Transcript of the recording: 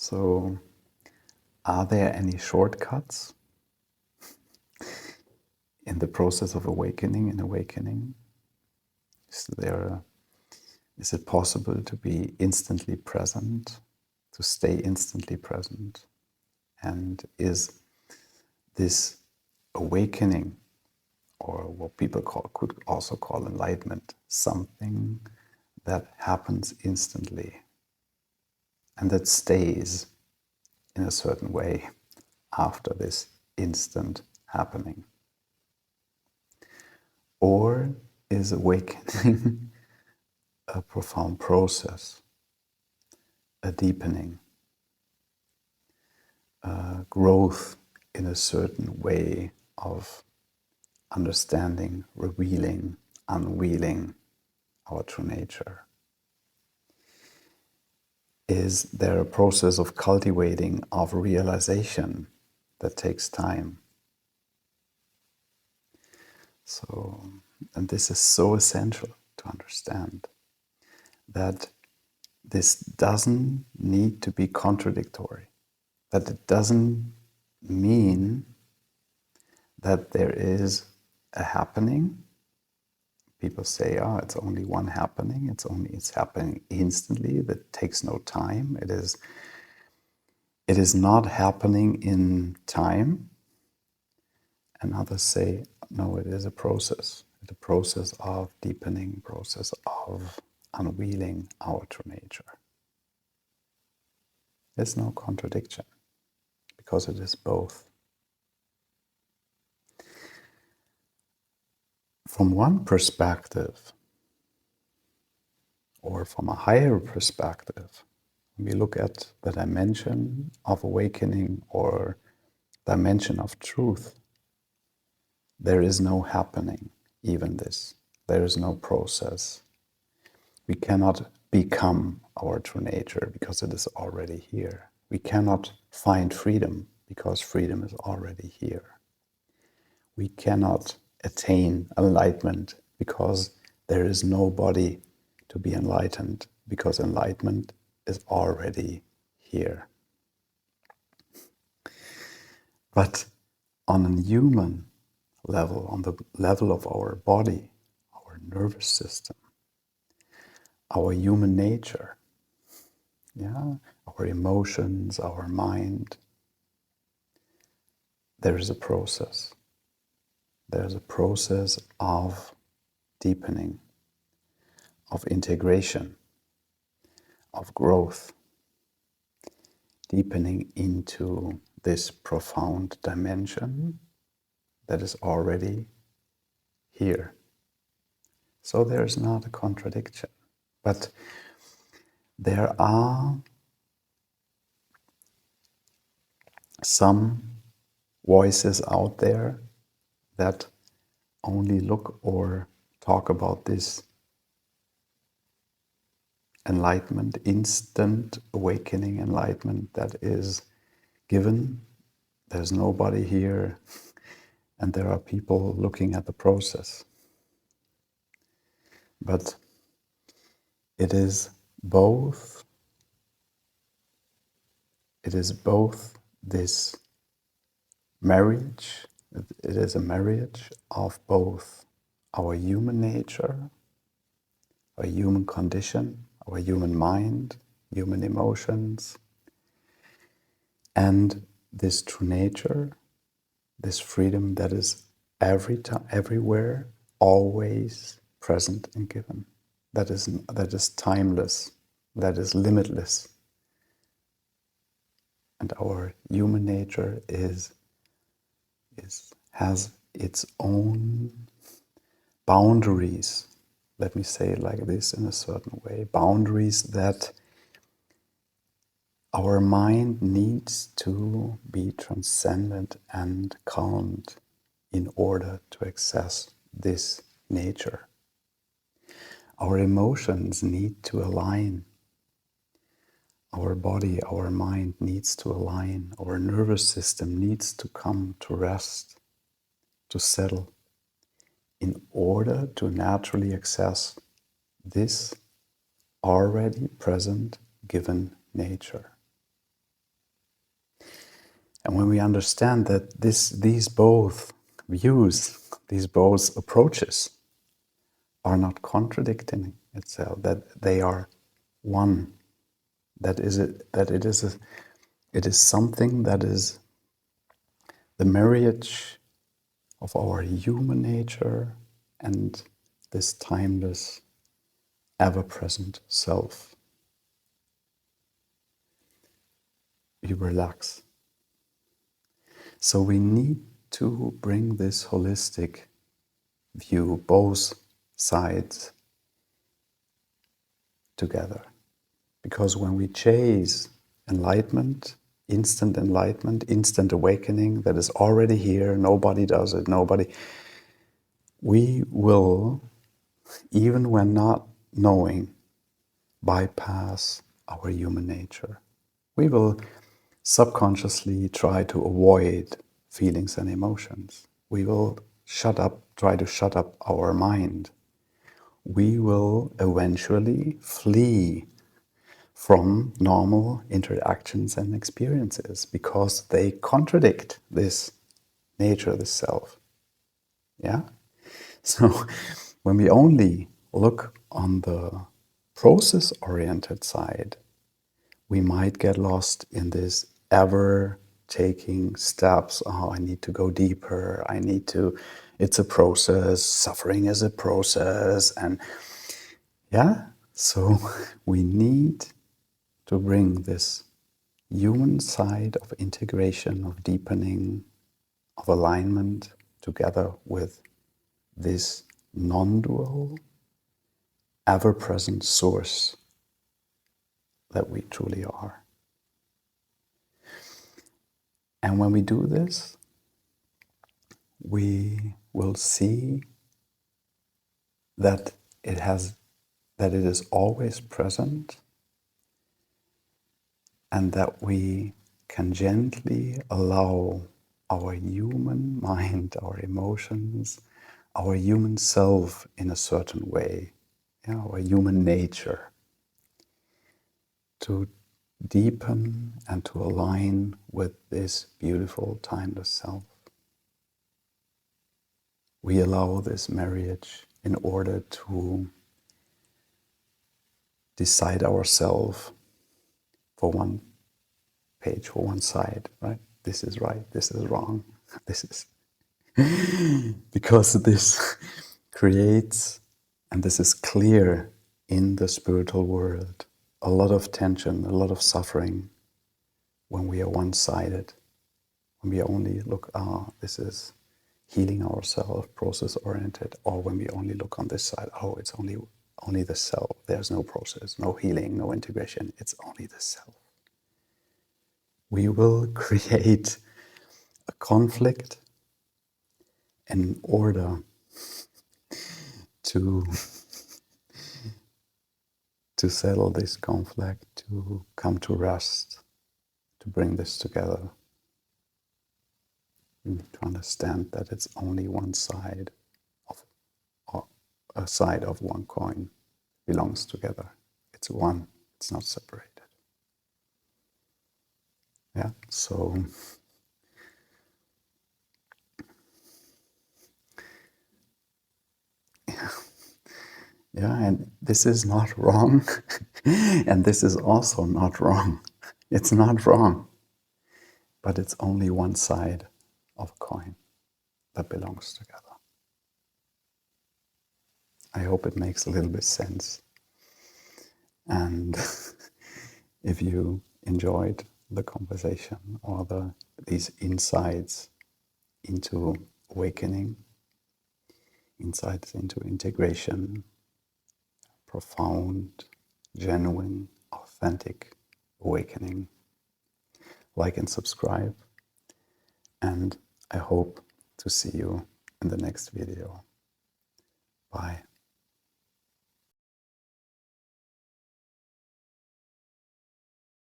So, are there any shortcuts in the process of awakening and awakening? Is it possible to be instantly present, to stay instantly present? And is this awakening, or what people could also call enlightenment, something that happens instantly and that stays in a certain way after this instant happening? Or is awakening a profound process, a deepening, a growth in a certain way of understanding, revealing, unveiling our true nature? Is there a process of cultivating, of realization that takes time? So, and this is so essential to understand, that this doesn't need to be contradictory, that it doesn't mean that there is a happening. People say, oh, it's only one happening, it's happening instantly, that takes no time. It is not happening in time. And others say, no, it is a process. It's a process of deepening, process of unveiling our true nature. There's no contradiction, because it is both. From one perspective, or from a higher perspective, we look at the dimension of awakening or dimension of truth. There is no happening, even this. There is no process. We cannot become our true nature because it is already here. We cannot find freedom because freedom is already here. We cannot attain enlightenment because there is nobody to be enlightened, because enlightenment is already here. But on a human level, on the level of our body, our nervous system, our human nature, our emotions, our mind, there is a process. There's a process of deepening, of integration, of growth, deepening into this profound dimension that is already here. So there's not a contradiction, but there are some voices out there that only look or talk about this enlightenment, instant awakening enlightenment that is given. There's nobody here, and there are people looking at the process. But it is both this marriage, it is a marriage of both our human nature, our human condition, our human mind, human emotions, and this true nature, this freedom that is everywhere, always present and given. That is timeless, that is limitless. And our human nature has its own boundaries. Let me say it like this in a certain way. Boundaries that our mind needs to be transcended and calmed in order to access this nature. Our emotions need to align. Our body, our mind needs to align. Our nervous system needs to come to rest, to settle, in order to naturally access this already present given nature. And when we understand that these both views, these both approaches are not contradicting itself, that they are one, that it is something that is the marriage of our human nature and this timeless, ever-present self. We relax. So we need to bring this holistic view, both sides, together. Because when we chase enlightenment, instant awakening that is already here, nobody does it, we will, even when not knowing, bypass our human nature. We will subconsciously try to avoid feelings and emotions. We will try to shut up our mind. We will eventually flee from normal interactions and experiences because they contradict this nature, this self. Yeah? So when we only look on the process-oriented side, we might get lost in this ever taking steps. Oh, I need to go deeper. It's a process. Suffering is a process. And yeah, so we need to bring this human side of integration, of deepening, of alignment together with this non-dual, ever-present source that we truly are. And when we do this, we will see that it is always present, and that we can gently allow our human mind, our emotions, our human self in a certain way, our human nature, to deepen and to align with this beautiful, timeless self. We allow this marriage in order to decide ourselves for one page, for one side, right? This is right, this is wrong, this is... Because this creates, and this is clear in the spiritual world, a lot of tension, a lot of suffering when we are one-sided, when we only look, this is healing ourselves, process-oriented, or when we only look on this side, it's only the self, there's no process, no healing, no integration, it's only the self. We will create a conflict in order to settle this conflict, to come to rest, to bring this together. We need to understand that it's only one side of, or a side of one coin belongs together. It's one, it's not separated. Yeah, so yeah, and this is not wrong, and this is also not wrong. It's not wrong, but it's only one side of a coin that belongs together. I hope it makes a little bit sense. And if you enjoyed the conversation or these insights into awakening, insights into integration, profound, genuine, authentic awakening, like and subscribe. And I hope to see you in the next video. Bye.